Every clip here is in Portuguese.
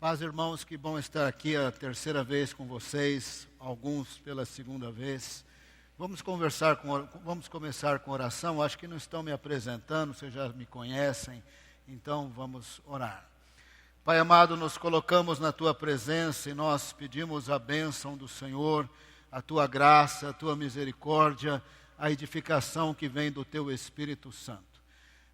Paz, irmãos, que bom estar aqui a terceira vez com vocês, alguns pela segunda vez. Vamos começar com oração. Acho que não estão me apresentando, vocês já me conhecem, então vamos orar. Pai amado, nos colocamos na Tua presença e nós pedimos a bênção do Senhor, a Tua graça, a Tua misericórdia, a edificação que vem do Teu Espírito Santo.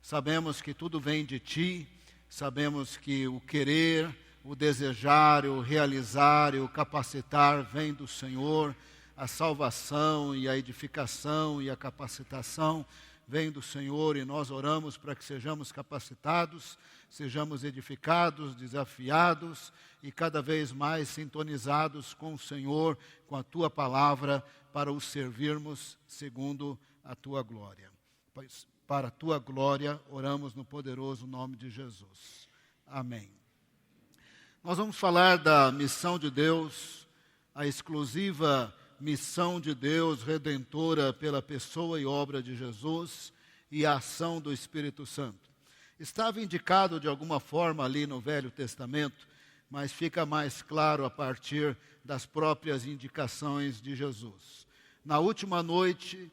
Sabemos que tudo vem de Ti, sabemos que o querer, o desejar, o realizar e o capacitar vem do Senhor, a salvação e a edificação e a capacitação vem do Senhor e nós oramos para que sejamos capacitados, sejamos edificados, desafiados e cada vez mais sintonizados com o Senhor, com a Tua palavra, para o servirmos segundo a Tua glória. Para a Tua glória, oramos no poderoso nome de Jesus. Amém. Nós vamos falar da missão de Deus, a exclusiva missão de Deus redentora pela pessoa e obra de Jesus e a ação do Espírito Santo. Estava indicado de alguma forma ali no Velho Testamento, mas fica mais claro a partir das próprias indicações de Jesus. Na última noite,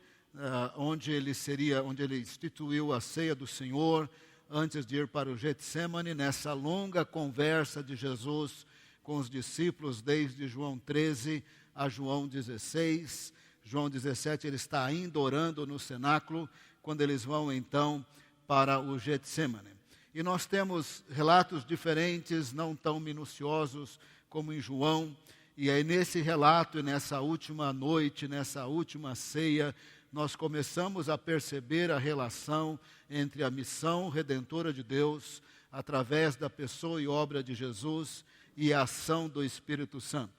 onde ele instituiu a ceia do Senhor, antes de ir para o Getsêmani, nessa longa conversa de Jesus com os discípulos, desde João 13 a João 16. João 17, ele está ainda orando no cenáculo, quando eles vão então para o Getsêmani. E nós temos relatos diferentes, não tão minuciosos como em João, e aí nesse relato e nessa última noite, nessa última ceia, nós começamos a perceber a relação entre a missão redentora de Deus, através da pessoa e obra de Jesus, e a ação do Espírito Santo.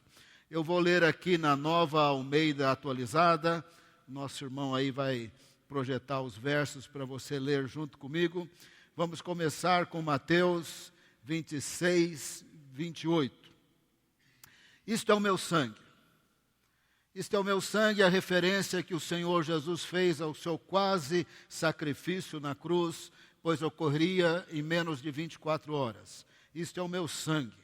Eu vou ler aqui na Nova Almeida Atualizada, nosso irmão aí vai projetar os versos para você ler junto comigo. Vamos começar com Mateus 26, 28. Isto é o meu sangue. Isto é o meu sangue, a referência que o Senhor Jesus fez ao seu quase sacrifício na cruz, pois ocorreria em menos de 24 horas. Isto é o meu sangue.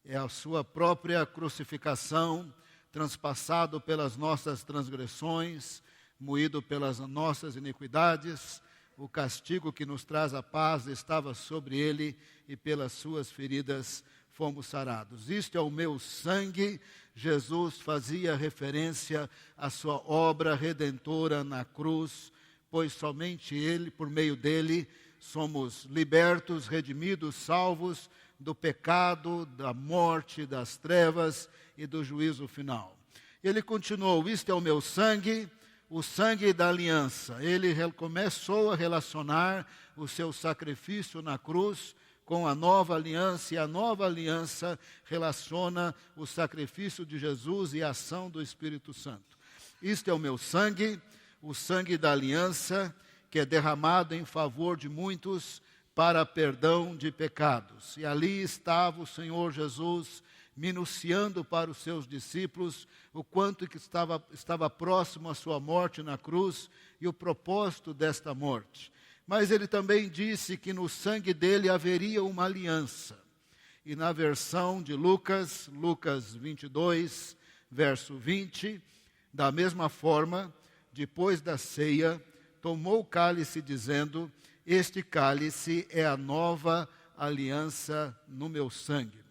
É a sua própria crucificação, transpassado pelas nossas transgressões, moído pelas nossas iniquidades. O castigo que nos traz a paz estava sobre ele e pelas suas feridas fomos sarados. Isto é o meu sangue. Jesus fazia referência à sua obra redentora na cruz, pois somente ele, por meio dele, somos libertos, redimidos, salvos do pecado, da morte, das trevas e do juízo final. Ele continuou: isto é o meu sangue, o sangue da aliança. Ele começou a relacionar o seu sacrifício na cruz com a nova aliança, e a nova aliança relaciona o sacrifício de Jesus e a ação do Espírito Santo. Isto é o meu sangue, o sangue da aliança, que é derramado em favor de muitos para perdão de pecados. E ali estava o Senhor Jesus minuciando para os seus discípulos o quanto que estava próximo à sua morte na cruz e o propósito desta morte. Mas ele também disse que no sangue dele haveria uma aliança. E na versão de Lucas 22, verso 20, da mesma forma, depois da ceia, tomou o cálice dizendo: este cálice é a nova aliança no meu sangue.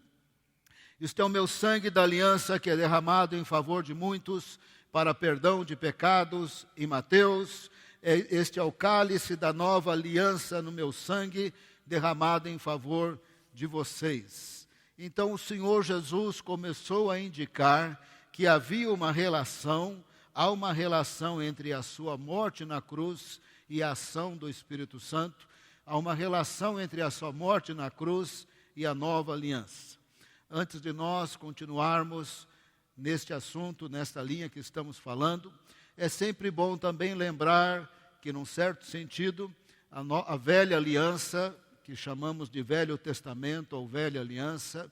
Isto é o meu sangue da aliança que é derramado em favor de muitos para perdão de pecados. Em Mateus, este é o cálice da nova aliança no meu sangue, derramado em favor de vocês. Então o Senhor Jesus começou a indicar que havia há uma relação entre a sua morte na cruz e a ação do Espírito Santo. Há uma relação entre a sua morte na cruz e a nova aliança. Antes de nós continuarmos neste assunto, nesta linha que estamos falando, é sempre bom também lembrar que, num certo sentido, a velha aliança, que chamamos de Velho Testamento ou Velha Aliança,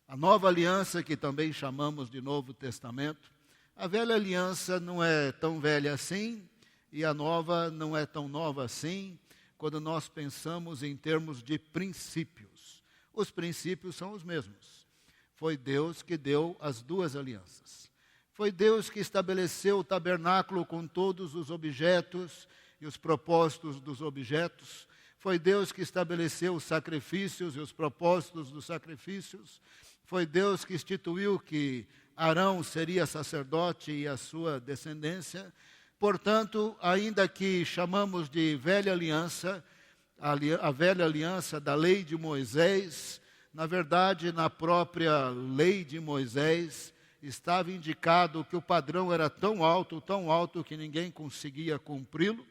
a nova aliança, que também chamamos de Novo Testamento, a velha aliança não é tão velha assim e a nova não é tão nova assim, quando nós pensamos em termos de princípios. Os princípios são os mesmos. Foi Deus que deu as duas alianças. Foi Deus que estabeleceu o tabernáculo com todos os objetos e os propósitos dos objetos. Foi Deus que estabeleceu os sacrifícios e os propósitos dos sacrifícios. Foi Deus que instituiu que Arão seria sacerdote e a sua descendência. Portanto, ainda que chamamos de velha aliança, a velha aliança da lei de Moisés, na verdade, na própria lei de Moisés, estava indicado que o padrão era tão alto que ninguém conseguia cumpri-lo.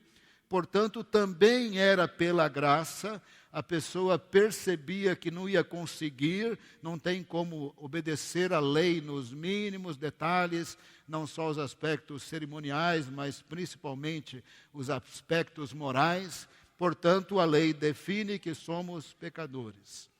Portanto, também era pela graça, a pessoa percebia que não ia conseguir, não tem como obedecer à lei nos mínimos detalhes, não só os aspectos cerimoniais, mas principalmente os aspectos morais. Portanto, a lei define que somos pecadores.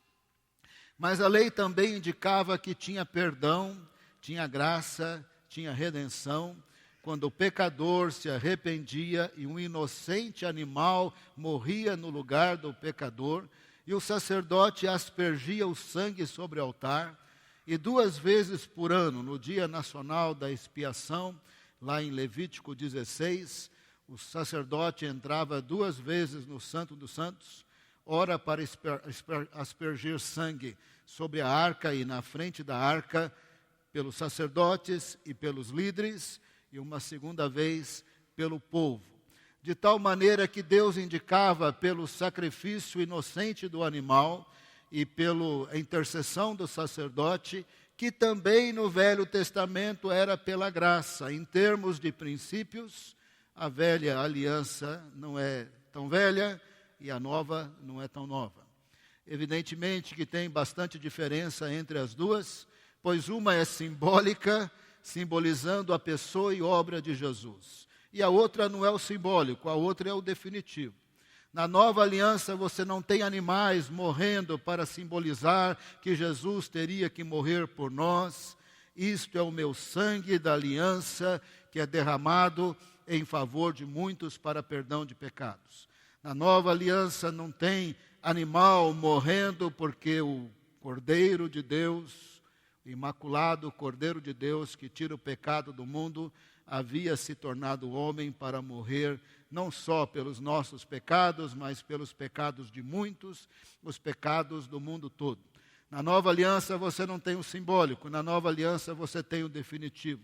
Mas a lei também indicava que tinha perdão, tinha graça, tinha redenção, quando o pecador se arrependia e um inocente animal morria no lugar do pecador, e o sacerdote aspergia o sangue sobre o altar, e 2 vezes por ano, no Dia Nacional da Expiação, lá em Levítico 16, o sacerdote entrava 2 vezes no Santo dos Santos, ora para aspergir sangue sobre a arca e na frente da arca, pelos sacerdotes e pelos líderes, e uma segunda vez pelo povo. De tal maneira que Deus indicava pelo sacrifício inocente do animal e pela intercessão do sacerdote, que também no Velho Testamento era pela graça. Em termos de princípios, a velha aliança não é tão velha e a nova não é tão nova. Evidentemente que tem bastante diferença entre as duas, pois uma é simbólica, simbolizando a pessoa e obra de Jesus. E a outra não é o simbólico, a outra é o definitivo. Na nova aliança você não tem animais morrendo para simbolizar que Jesus teria que morrer por nós. Isto é o meu sangue da aliança que é derramado em favor de muitos para perdão de pecados. Na nova aliança não tem animal morrendo porque o Cordeiro de Deus, o imaculado Cordeiro de Deus que tira o pecado do mundo, havia se tornado homem para morrer não só pelos nossos pecados, mas pelos pecados de muitos, os pecados do mundo todo. Na nova aliança você não tem o simbólico, na nova aliança você tem o definitivo.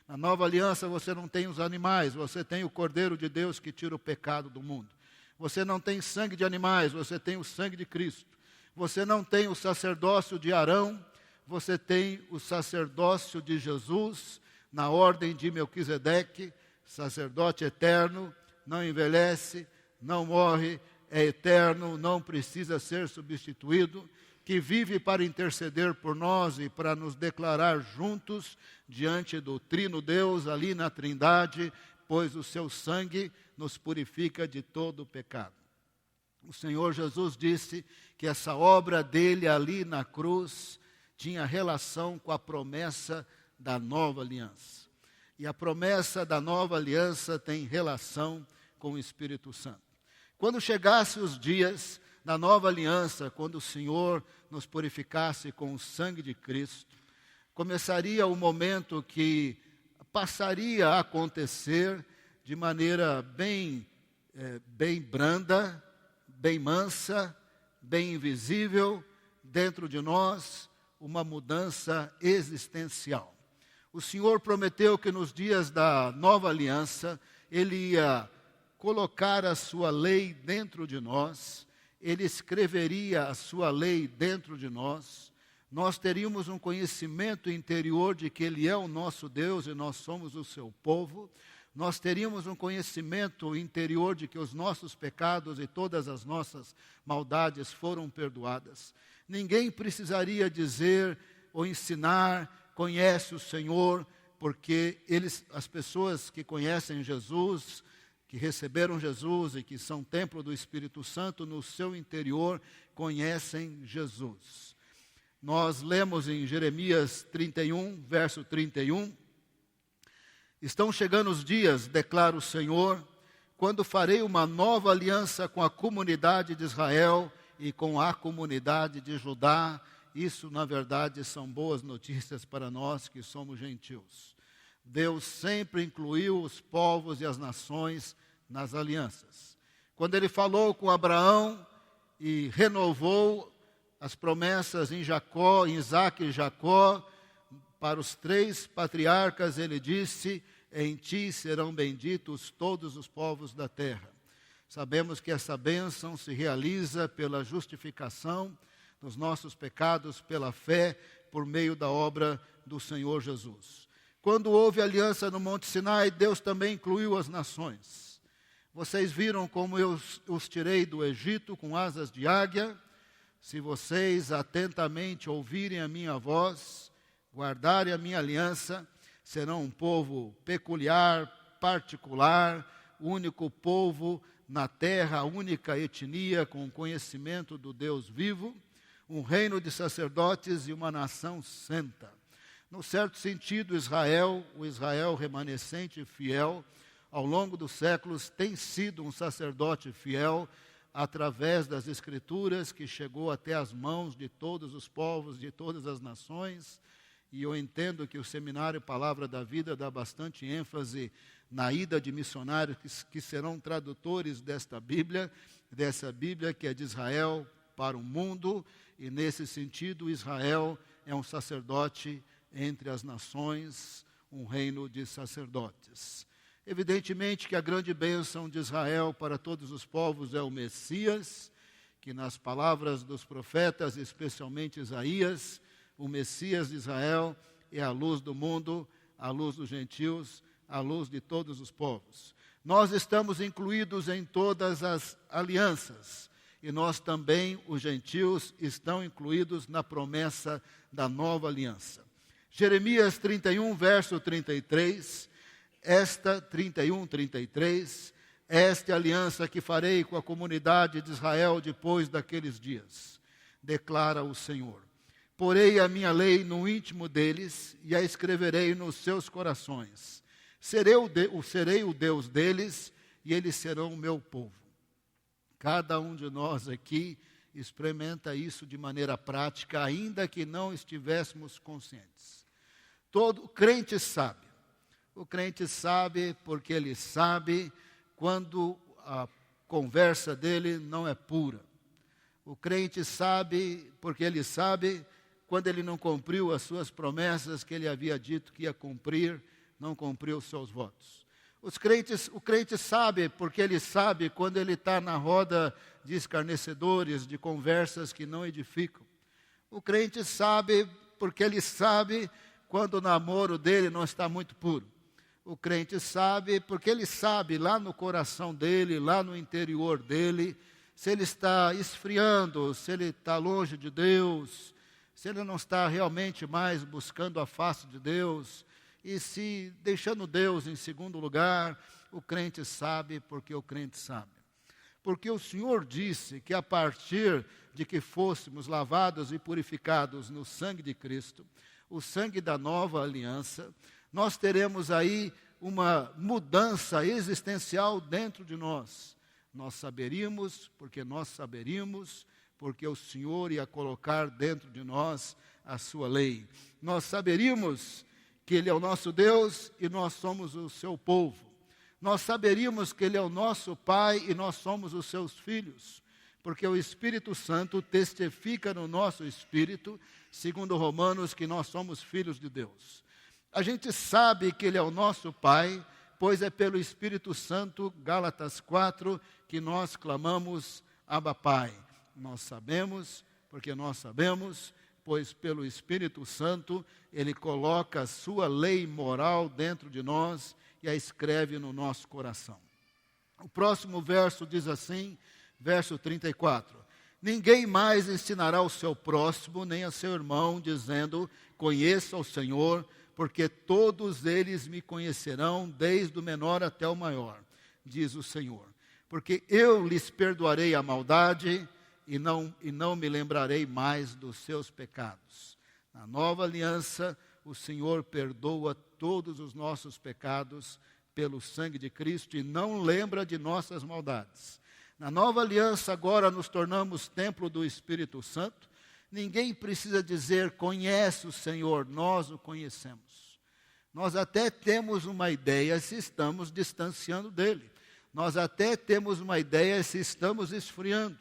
Na nova aliança você não tem os animais, você tem o Cordeiro de Deus que tira o pecado do mundo. Você não tem sangue de animais, você tem o sangue de Cristo. Você não tem o sacerdócio de Arão, você tem o sacerdócio de Jesus, na ordem de Melquisedeque, sacerdote eterno, não envelhece, não morre, é eterno, não precisa ser substituído, que vive para interceder por nós e para nos declarar juntos diante do Trino Deus, ali na Trindade, pois o seu sangue nos purifica de todo o pecado. O Senhor Jesus disse que essa obra dele ali na cruz tinha relação com a promessa da nova aliança. E a promessa da nova aliança tem relação com o Espírito Santo. Quando chegassem os dias da nova aliança, quando o Senhor nos purificasse com o sangue de Cristo, começaria o momento que passaria a acontecer de maneira bem branda, bem mansa, bem invisível, dentro de nós, uma mudança existencial. O Senhor prometeu que nos dias da nova aliança, Ele ia colocar a sua lei dentro de nós, Ele escreveria a sua lei dentro de nós, nós teríamos um conhecimento interior de que Ele é o nosso Deus e nós somos o seu povo, nós teríamos um conhecimento interior de que os nossos pecados e todas as nossas maldades foram perdoadas. Ninguém precisaria dizer ou ensinar, conhece o Senhor, porque as pessoas que conhecem Jesus, que receberam Jesus e que são templo do Espírito Santo, no seu interior conhecem Jesus. Nós lemos em Jeremias 31, verso 31, estão chegando os dias, declara o Senhor, quando farei uma nova aliança com a comunidade de Israel e com a comunidade de Judá. Isso, na verdade, são boas notícias para nós que somos gentios. Deus sempre incluiu os povos e as nações nas alianças. Quando ele falou com Abraão e renovou as promessas em Jacó, em Isaque e Jacó, para os 3 patriarcas, ele disse: em ti serão benditos todos os povos da terra. Sabemos que essa bênção se realiza pela justificação dos nossos pecados, pela fé, por meio da obra do Senhor Jesus. Quando houve aliança no Monte Sinai, Deus também incluiu as nações. Vocês viram como eu os tirei do Egito com asas de águia? Se vocês atentamente ouvirem a minha voz, guardarem a minha aliança, serão um povo peculiar, particular, único povo na terra, única etnia com conhecimento do Deus vivo, um reino de sacerdotes e uma nação santa. No certo sentido, Israel, o Israel remanescente e fiel, ao longo dos séculos tem sido um sacerdote fiel através das Escrituras que chegou até as mãos de todos os povos, de todas as nações. E eu entendo que o Seminário Palavra da Vida dá bastante ênfase na ida de missionários que serão tradutores dessa Bíblia que é de Israel para o mundo, e nesse sentido Israel é um sacerdote entre as nações, um reino de sacerdotes. Evidentemente que a grande bênção de Israel para todos os povos é o Messias, que nas palavras dos profetas, especialmente Isaías, o Messias de Israel é a luz do mundo, a luz dos gentios, a luz de todos os povos. Nós estamos incluídos em todas as alianças, e nós também, os gentios, estão incluídos na promessa da nova aliança. Jeremias 31, verso 33, esta 31, 33, esta é a aliança que farei com a comunidade de Israel depois daqueles dias, declara o Senhor. Porei a minha lei no íntimo deles e a escreverei nos seus corações. Serei o Deus deles e eles serão o meu povo. Cada um de nós aqui experimenta isso de maneira prática, ainda que não estivéssemos conscientes. Todo crente sabe. O crente sabe porque ele sabe quando a conversa dele não é pura. O crente sabe porque ele sabe quando ele não cumpriu as suas promessas que ele havia dito que ia cumprir, não cumpriu os seus votos. O crente sabe porque ele sabe quando ele está na roda de escarnecedores, de conversas que não edificam. O crente sabe porque ele sabe quando o namoro dele não está muito puro. O crente sabe porque ele sabe lá no coração dele, lá no interior dele, se ele está esfriando, se ele está longe de Deus, se ele não está realmente mais buscando a face de Deus, e se deixando Deus em segundo lugar. O crente sabe porque o crente sabe. Porque o Senhor disse que a partir de que fôssemos lavados e purificados no sangue de Cristo, o sangue da nova aliança, nós teremos aí uma mudança existencial dentro de nós. Nós saberíamos, porque o Senhor ia colocar dentro de nós a sua lei. Nós saberíamos que Ele é o nosso Deus e nós somos o seu povo. Nós saberíamos que Ele é o nosso Pai e nós somos os seus filhos, porque o Espírito Santo testifica no nosso espírito, segundo Romanos, que nós somos filhos de Deus. A gente sabe que Ele é o nosso Pai, pois é pelo Espírito Santo, Gálatas 4, que nós clamamos Abba Pai. Nós sabemos, porque nós sabemos, pois pelo Espírito Santo Ele coloca a sua lei moral dentro de nós e a escreve no nosso coração. O próximo verso diz assim, verso 34. Ninguém mais ensinará ao seu próximo, nem a seu irmão, dizendo, conheça o Senhor, porque todos eles me conhecerão, desde o menor até o maior, diz o Senhor. Porque eu lhes perdoarei a maldade e não me lembrarei mais dos seus pecados. Na nova aliança, o Senhor perdoa todos os nossos pecados pelo sangue de Cristo e não lembra de nossas maldades. Na nova aliança, agora nos tornamos templo do Espírito Santo. Ninguém precisa dizer, conhece o Senhor, nós o conhecemos. Nós até temos uma ideia se estamos distanciando dele. Nós até temos uma ideia se estamos esfriando.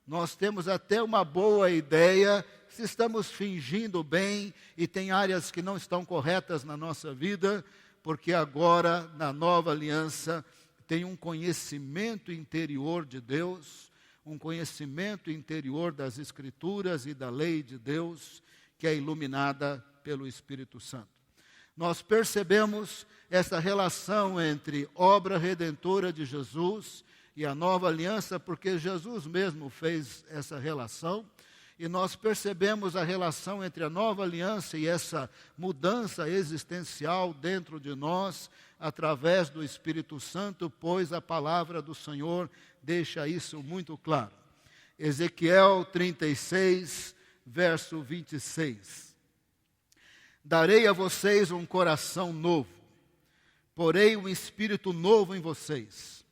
Nós temos até uma boa ideia se estamos fingindo bem e tem áreas que não estão corretas na nossa vida, porque agora, na nova aliança, tem um conhecimento interior de Deus, um conhecimento interior das Escrituras e da lei de Deus, que é iluminada pelo Espírito Santo. Nós percebemos essa relação entre obra redentora de Jesus e a nova aliança, porque Jesus mesmo fez essa relação, e nós percebemos a relação entre a nova aliança e essa mudança existencial dentro de nós, através do Espírito Santo, pois a palavra do Senhor deixa isso muito claro. Ezequiel 36, verso 26. Darei a vocês um coração novo, porei um espírito novo em vocês.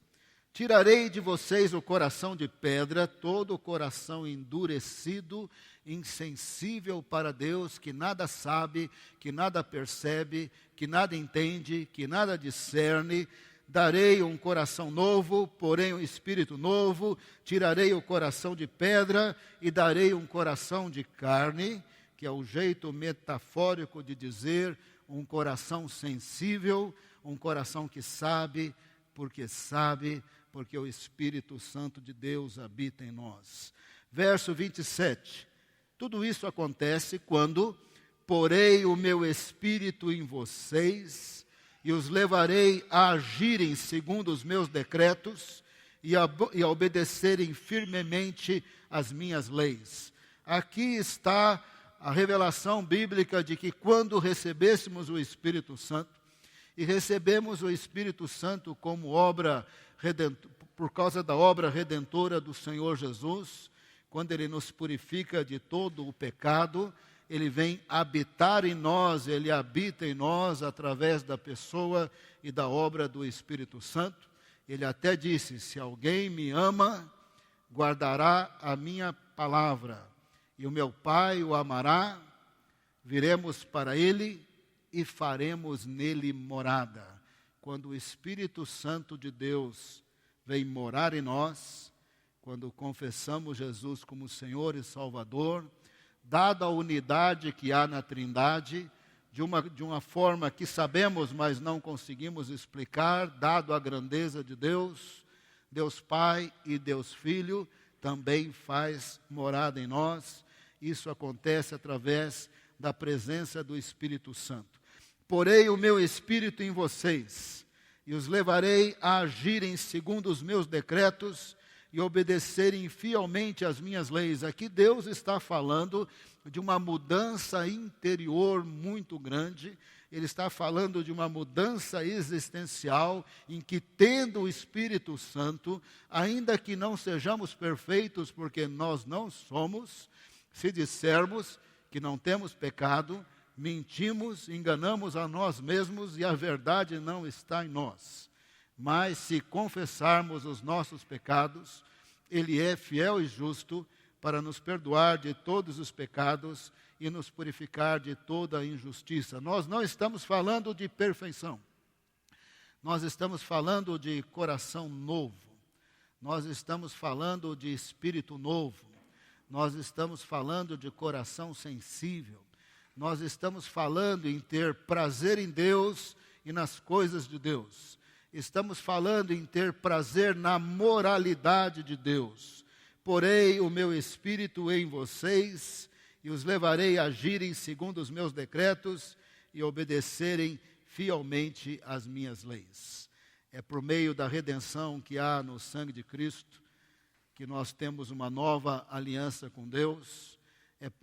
Tirarei de vocês o coração de pedra, todo o coração endurecido, insensível para Deus, que nada sabe, que nada percebe, que nada entende, que nada discerne. Darei um coração novo, porém um espírito novo. Tirarei o coração de pedra e darei um coração de carne, que é o jeito metafórico de dizer um coração sensível, um coração que sabe, porque o Espírito Santo de Deus habita em nós. Verso 27. Tudo isso acontece quando porei o meu Espírito em vocês e os levarei a agirem segundo os meus decretos e a obedecerem firmemente as minhas leis. Aqui está a revelação bíblica de que quando recebêssemos o Espírito Santo, e recebemos o Espírito Santo como obra redentora, por causa da obra redentora do Senhor Jesus, quando Ele nos purifica de todo o pecado, Ele vem habitar em nós, Ele habita em nós através da pessoa e da obra do Espírito Santo. Ele até disse, se alguém me ama, guardará a minha palavra, e o meu Pai o amará, viremos para Ele e faremos nele morada. Quando o Espírito Santo de Deus vem morar em nós, quando confessamos Jesus como Senhor e Salvador, dada a unidade que há na Trindade, de uma forma que sabemos, mas não conseguimos explicar, dado a grandeza de Deus, Deus Pai e Deus Filho, também faz morada em nós. Isso acontece através da presença do Espírito Santo. Porei o meu Espírito em vocês, e os levarei a agirem segundo os meus decretos e obedecerem fielmente às minhas leis. Aqui Deus está falando de uma mudança interior muito grande. Ele está falando de uma mudança existencial em que, tendo o Espírito Santo, ainda que não sejamos perfeitos, porque nós não somos, se dissermos que não temos pecado, mentimos, enganamos a nós mesmos e a verdade não está em nós. Mas se confessarmos os nossos pecados, Ele é fiel e justo para nos perdoar de todos os pecados e nos purificar de toda a injustiça. Nós não estamos falando de perfeição. Nós estamos falando de coração novo. Nós estamos falando de espírito novo. Nós estamos falando de coração sensível. Nós estamos falando em ter prazer em Deus e nas coisas de Deus. Estamos falando em ter prazer na moralidade de Deus. Porei o meu Espírito em vocês e os levarei a agirem segundo os meus decretos e obedecerem fielmente às minhas leis. É por meio da redenção que há no sangue de Cristo que nós temos uma nova aliança com Deus.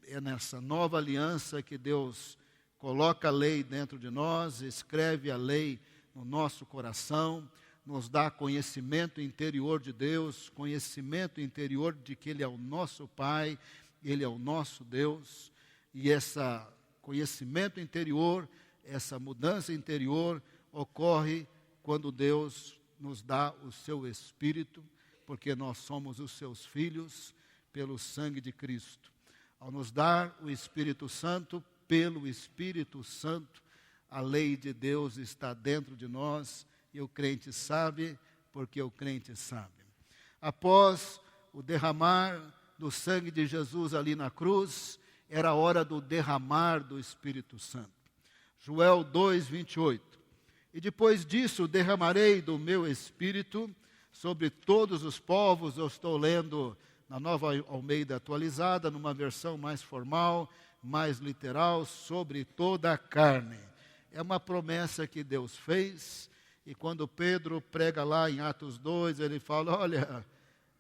É nessa nova aliança que Deus coloca a lei dentro de nós, escreve a lei no nosso coração, nos dá conhecimento interior de Deus, conhecimento interior de que Ele é o nosso Pai, Ele é o nosso Deus. E esse conhecimento interior, essa mudança interior ocorre quando Deus nos dá o seu Espírito, porque nós somos os seus filhos pelo sangue de Cristo. Ao nos dar o Espírito Santo, pelo Espírito Santo, a lei de Deus está dentro de nós e o crente sabe, porque o crente sabe. Após o derramar do sangue de Jesus ali na cruz, era a hora do derramar do Espírito Santo. Joel 2:28. E depois disso derramarei do meu Espírito sobre todos os povos. Eu estou lendo na Nova Almeida atualizada, numa versão mais formal, mais literal, sobre toda a carne. É uma promessa que Deus fez, e quando Pedro prega lá em Atos 2, ele fala, olha,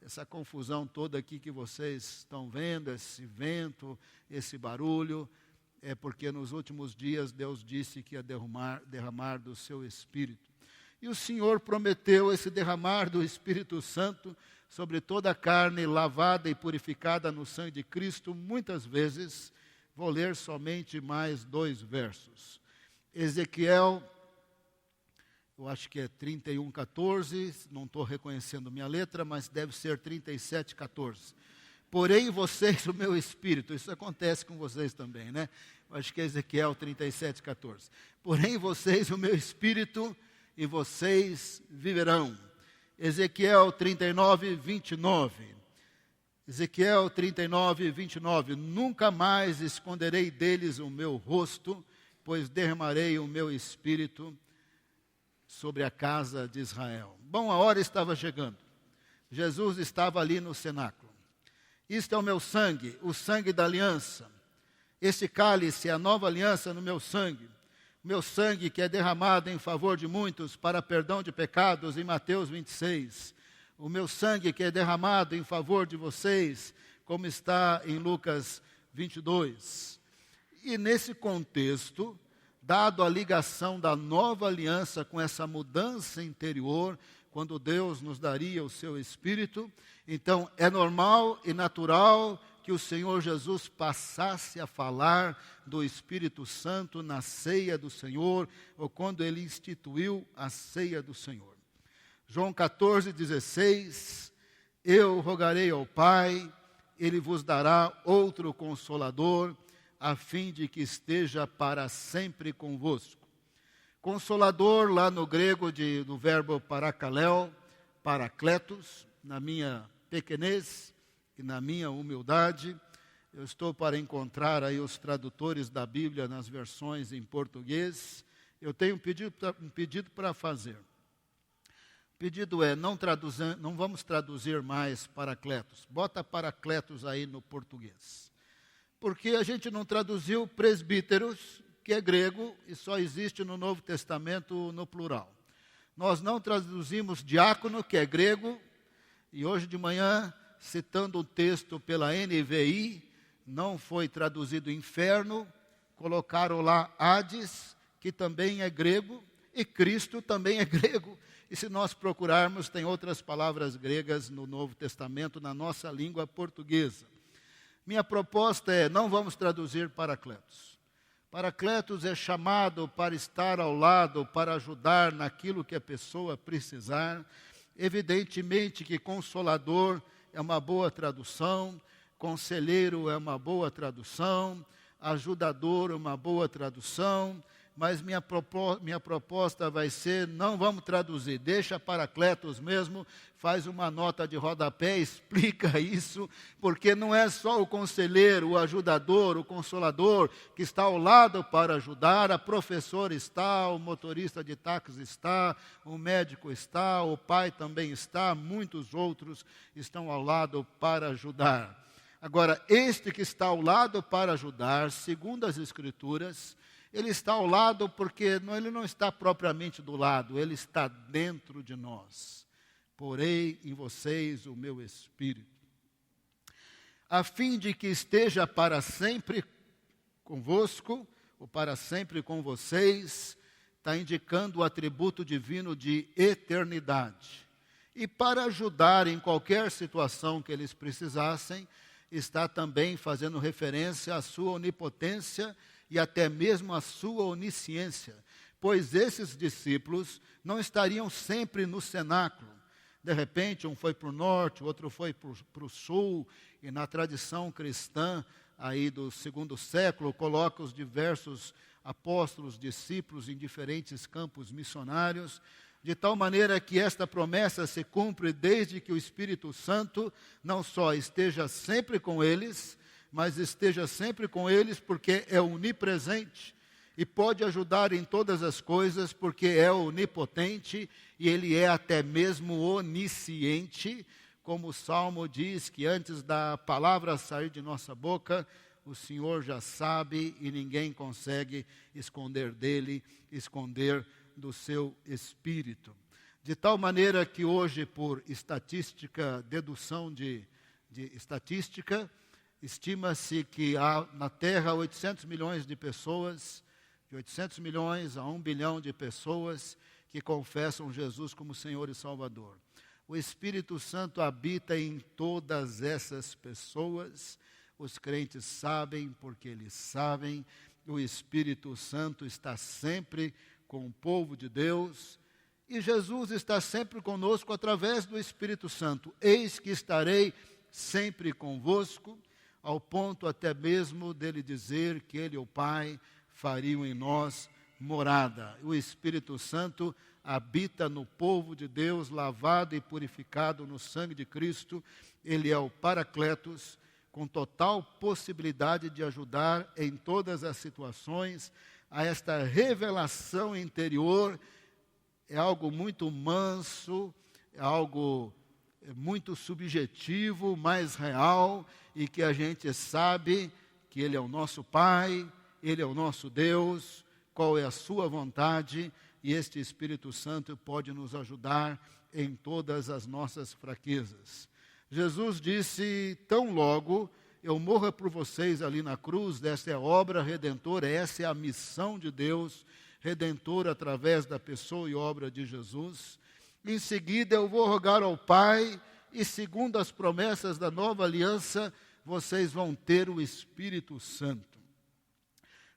essa confusão toda aqui que vocês estão vendo, esse vento, esse barulho, é porque nos últimos dias Deus disse que ia derramar do seu Espírito. E o Senhor prometeu esse derramar do Espírito Santo sobre toda a carne lavada e purificada no sangue de Cristo, muitas vezes. Vou ler somente mais 2 versos. Ezequiel, eu acho que é 31:14, não estou reconhecendo minha letra, mas deve ser 37:14. Porém vocês, o meu Espírito, isso acontece com vocês também, né? Eu acho que é Ezequiel 37:14. Porém vocês, o meu Espírito, e vocês viverão. Ezequiel 39:29. Ezequiel 39:29. Nunca mais esconderei deles o meu rosto, pois derramarei o meu Espírito sobre a casa de Israel. Bom, a hora estava chegando. Jesus estava ali no cenáculo. Isto é o meu sangue, o sangue da aliança. Esse cálice é a nova aliança no meu sangue. O meu sangue que é derramado em favor de muitos para perdão de pecados, em Mateus 26. O meu sangue que é derramado em favor de vocês, como está em Lucas 22. E nesse contexto, dado a ligação da nova aliança com essa mudança interior, quando Deus nos daria o seu Espírito, então é normal e natural que o Senhor Jesus passasse a falar do Espírito Santo na ceia do Senhor, ou quando Ele instituiu a ceia do Senhor. João 14:16, eu rogarei ao Pai, Ele vos dará outro Consolador, a fim de que esteja para sempre convosco. Consolador, lá no grego do verbo parakaleo, parakletos, na minha pequenez e na minha humildade, eu estou para encontrar aí os tradutores da Bíblia nas versões em português. Eu tenho um pedido para fazer. O pedido é, não vamos traduzir mais paracletos. Bota paracletos aí no português. Porque a gente não traduziu presbíteros, que é grego, e só existe no Novo Testamento no plural. Nós não traduzimos diácono, que é grego, e hoje de manhã, citando o texto pela NVI, não foi traduzido inferno, colocaram lá Hades, que também é grego, e Cristo também é grego. E se nós procurarmos, tem outras palavras gregas no Novo Testamento, na nossa língua portuguesa. Minha proposta é, não vamos traduzir paracletos. Paracletos é chamado para estar ao lado, para ajudar naquilo que a pessoa precisar. Evidentemente que consolador é uma boa tradução, conselheiro é uma boa tradução, ajudador é uma boa tradução, mas minha proposta vai ser, não vamos traduzir, deixa paracletos mesmo, faz uma nota de rodapé, explica isso, porque não é só o conselheiro, o ajudador, o consolador, que está ao lado para ajudar, a professora está, o motorista de táxi está, o médico está, o pai também está, muitos outros estão ao lado para ajudar. Agora, este que está ao lado para ajudar, segundo as Escrituras, ele está ao lado porque ele não está propriamente do lado, ele está dentro de nós. Porei em vocês o meu Espírito, a fim de que esteja para sempre convosco, ou para sempre com vocês, está indicando o atributo divino de eternidade. E para ajudar em qualquer situação que eles precisassem, está também fazendo referência à sua onipotência e até mesmo à sua onisciência, pois esses discípulos não estariam sempre no cenáculo. De repente, um foi para o norte, o outro foi para o sul, e na tradição cristã aí do segundo século, coloca os diversos apóstolos, discípulos em diferentes campos missionários, de tal maneira que esta promessa se cumpre desde que o Espírito Santo não só esteja sempre com eles, mas esteja sempre com eles porque é onipresente e pode ajudar em todas as coisas porque é onipotente e ele é até mesmo onisciente, como o Salmo diz que antes da palavra sair de nossa boca, o Senhor já sabe e ninguém consegue esconder dele, esconder do seu espírito. De tal maneira que hoje, por estatística, dedução de estatística, estima-se que há na Terra 800 milhões de pessoas, de 800 milhões a 1 bilhão de pessoas que confessam Jesus como Senhor e Salvador. O Espírito Santo habita em todas essas pessoas. Os crentes sabem porque eles sabem. O Espírito Santo está sempre com o povo de Deus. E Jesus está sempre conosco através do Espírito Santo. Eis que estarei sempre convosco, ao ponto até mesmo dele dizer que ele e o Pai fariam em nós morada. O Espírito Santo habita no povo de Deus, lavado e purificado no sangue de Cristo. Ele é o Paracletos, com total possibilidade de ajudar em todas as situações. A esta revelação interior é algo muito manso, é algo muito subjetivo, mais real, e que a gente sabe que Ele é o nosso Pai, Ele é o nosso Deus, qual é a sua vontade, e este Espírito Santo pode nos ajudar em todas as nossas fraquezas. Jesus disse, tão logo eu morra por vocês ali na cruz, esta é a obra redentora, essa é a missão de Deus, redentora através da pessoa e obra de Jesus. Em seguida eu vou rogar ao Pai, e segundo as promessas da nova aliança, vocês vão ter o Espírito Santo.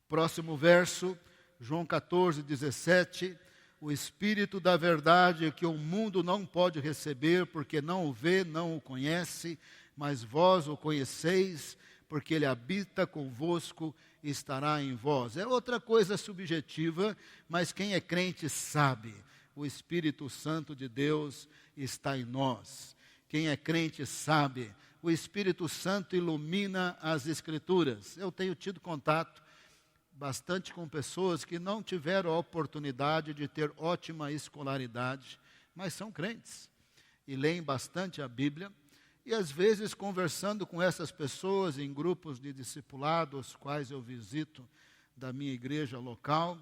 Próximo verso, João 14, 17, o Espírito da verdade que o mundo não pode receber, porque não o vê, não o conhece, mas vós o conheceis, porque ele habita convosco e estará em vós. É outra coisa subjetiva, mas quem é crente sabe, o Espírito Santo de Deus está em nós. Quem é crente sabe, o Espírito Santo ilumina as Escrituras. Eu tenho tido contato bastante com pessoas que não tiveram a oportunidade de ter ótima escolaridade, mas são crentes e leem bastante a Bíblia. E às vezes conversando com essas pessoas em grupos de discipulado, os quais eu visito da minha igreja local,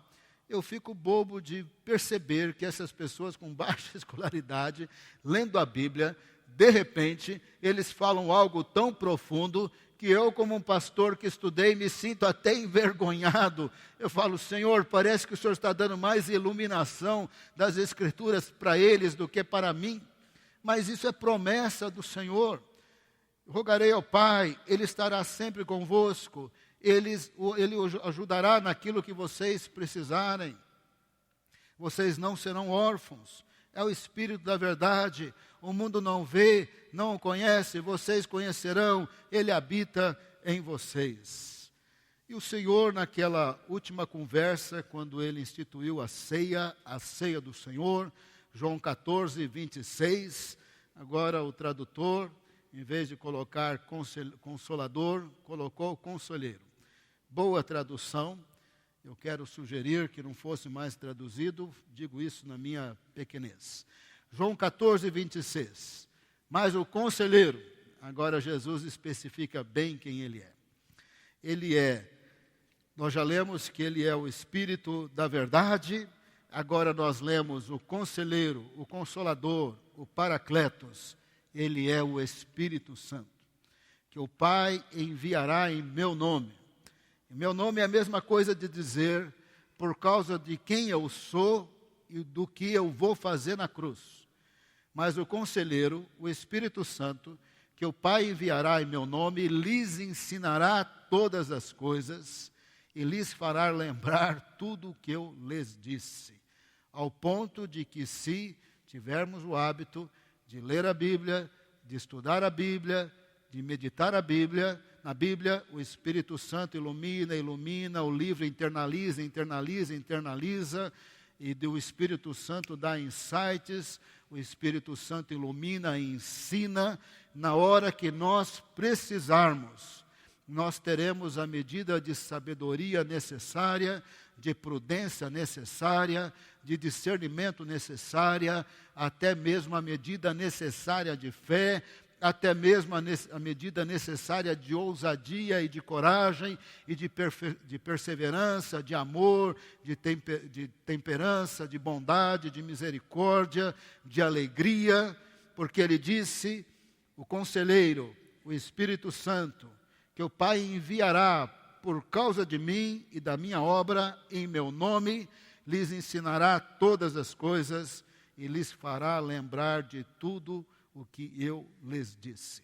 eu fico bobo de perceber que essas pessoas com baixa escolaridade, lendo a Bíblia, de repente, eles falam algo tão profundo que eu, como um pastor que estudei, me sinto até envergonhado. Eu falo, Senhor, parece que o Senhor está dando mais iluminação das Escrituras para eles do que para mim. Mas isso é promessa do Senhor. Rogarei ao Pai, Ele estará sempre convosco, Ele os ajudará naquilo que vocês precisarem. Vocês não serão órfãos. É o Espírito da verdade. O mundo não vê, não o conhece, vocês conhecerão, Ele habita em vocês. E o Senhor, naquela última conversa, quando Ele instituiu a ceia do Senhor, João 14, 26, agora o tradutor, em vez de colocar consolador, colocou conselheiro. Boa tradução, eu quero sugerir que não fosse mais traduzido, digo isso na minha pequenez. João 14, 26, mas o conselheiro, agora Jesus especifica bem quem ele é. Ele é, nós já lemos que ele é o Espírito da verdade. Agora nós lemos o conselheiro, o consolador, o Paracletos. Ele é o Espírito Santo, que o Pai enviará em meu nome. E meu nome é a mesma coisa de dizer, por causa de quem eu sou e do que eu vou fazer na cruz. Mas o conselheiro, o Espírito Santo, que o Pai enviará em meu nome, lhes ensinará todas as coisas e lhes fará lembrar tudo o que eu lhes disse. Ao ponto de que, se tivermos o hábito de ler a Bíblia, de estudar a Bíblia, de meditar a Bíblia. Na Bíblia, o Espírito Santo ilumina, o livro internaliza, e o Espírito Santo dá insights, o Espírito Santo ilumina e ensina. Na hora que nós precisarmos, nós teremos a medida de sabedoria necessária, de prudência necessária, de discernimento necessária, até mesmo a medida necessária de fé, até mesmo a medida necessária de ousadia e de coragem, e de perseverança, de amor, de temperança, de bondade, de misericórdia, de alegria, porque ele disse, o Conselheiro, o Espírito Santo, que o Pai enviará por causa de mim e da minha obra, em meu nome, lhes ensinará todas as coisas e lhes fará lembrar de tudo o que eu lhes disse.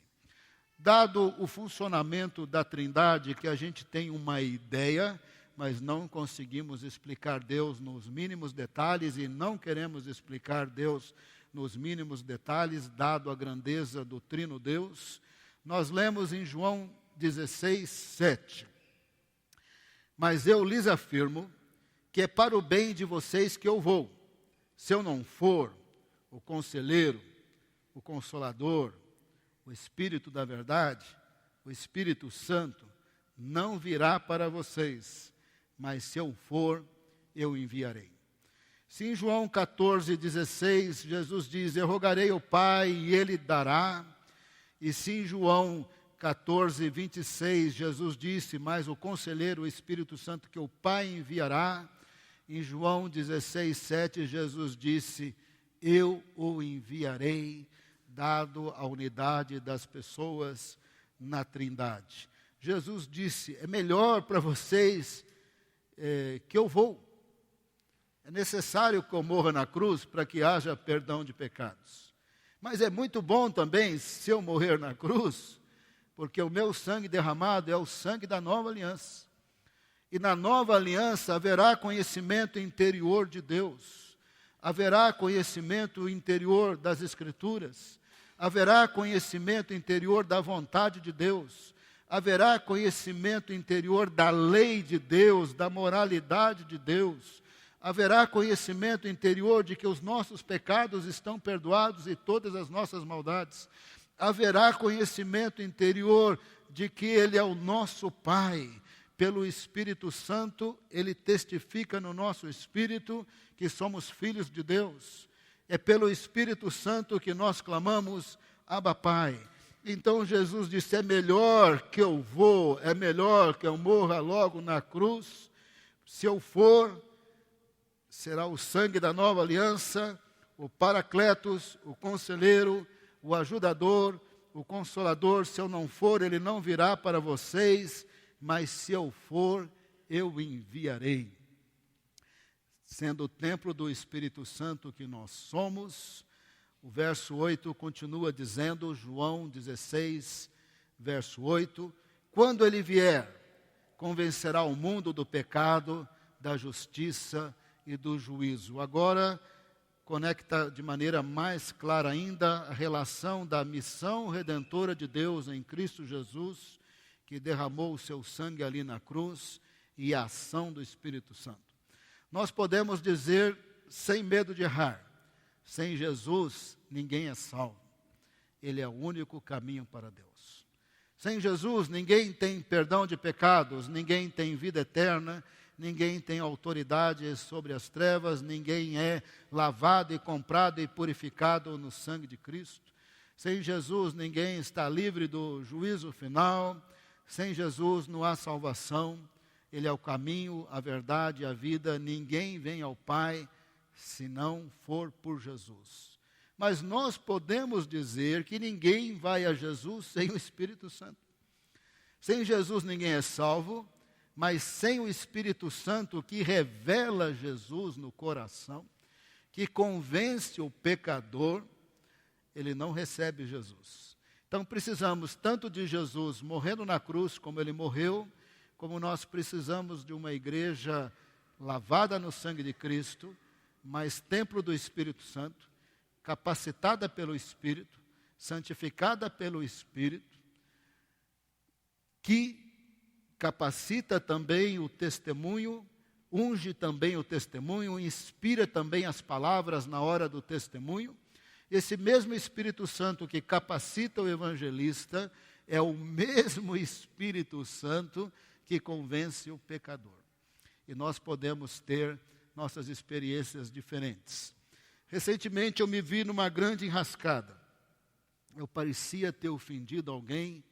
Dado o funcionamento da Trindade, que a gente tem uma ideia, mas não conseguimos explicar Deus nos mínimos detalhes e não queremos explicar Deus nos mínimos detalhes, dado a grandeza do Trino Deus, nós lemos em João 16, 7. Mas eu lhes afirmo que é para o bem de vocês que eu vou. Se eu não for, o Conselheiro, o Consolador, o Espírito da verdade, o Espírito Santo, não virá para vocês, mas se eu for, eu enviarei. Se em João 14, 16, Jesus diz, eu rogarei ao Pai e Ele dará, e se em João 14, 26, Jesus disse, mas o Conselheiro, o Espírito Santo, que o Pai enviará, em João 16, 7, Jesus disse, eu o enviarei, dado a unidade das pessoas na Trindade. Jesus disse, é melhor para vocês que eu vou. É necessário que eu morra na cruz para que haja perdão de pecados. Mas é muito bom também se eu morrer na cruz, porque o meu sangue derramado é o sangue da nova aliança. E na nova aliança haverá conhecimento interior de Deus, haverá conhecimento interior das Escrituras, haverá conhecimento interior da vontade de Deus, haverá conhecimento interior da lei de Deus, da moralidade de Deus, haverá conhecimento interior de que os nossos pecados estão perdoados e todas as nossas maldades, haverá conhecimento interior de que Ele é o nosso Pai. Pelo Espírito Santo, Ele testifica no nosso espírito que somos filhos de Deus. É pelo Espírito Santo que nós clamamos, Abba Pai. Então Jesus disse, é melhor que eu vou, é melhor que eu morra logo na cruz. Se eu for, será o sangue da nova aliança, o Paracletos, o Conselheiro, o Ajudador, o Consolador. Se eu não for, ele não virá para vocês, mas se eu for, eu enviarei. Sendo o templo do Espírito Santo que nós somos, o verso 8 continua dizendo, João 16, verso 8, quando ele vier, convencerá o mundo do pecado, da justiça e do juízo. Agora, conecta de maneira mais clara ainda a relação da missão redentora de Deus em Cristo Jesus, que derramou o seu sangue ali na cruz, e a ação do Espírito Santo. Nós podemos dizer, sem medo de errar, sem Jesus, ninguém é salvo. Ele é o único caminho para Deus. Sem Jesus, ninguém tem perdão de pecados, ninguém tem vida eterna, ninguém tem autoridade sobre as trevas, ninguém é lavado e comprado e purificado no sangue de Cristo. Sem Jesus, ninguém está livre do juízo final. Sem Jesus, não há salvação. Ele é o caminho, a verdade e a vida. Ninguém vem ao Pai se não for por Jesus. Mas nós podemos dizer que ninguém vai a Jesus sem o Espírito Santo. Sem Jesus ninguém é salvo, mas sem o Espírito Santo que revela Jesus no coração, que convence o pecador, ele não recebe Jesus. Então precisamos tanto de Jesus morrendo na cruz como ele morreu, como nós precisamos de uma igreja lavada no sangue de Cristo, mas templo do Espírito Santo, capacitada pelo Espírito, santificada pelo Espírito, que capacita também o testemunho, unge também o testemunho, inspira também as palavras na hora do testemunho. Esse mesmo Espírito Santo que capacita o evangelista é o mesmo Espírito Santo que convence o pecador. E nós podemos ter nossas experiências diferentes. Recentemente eu me vi numa grande enrascada. Eu parecia ter ofendido alguém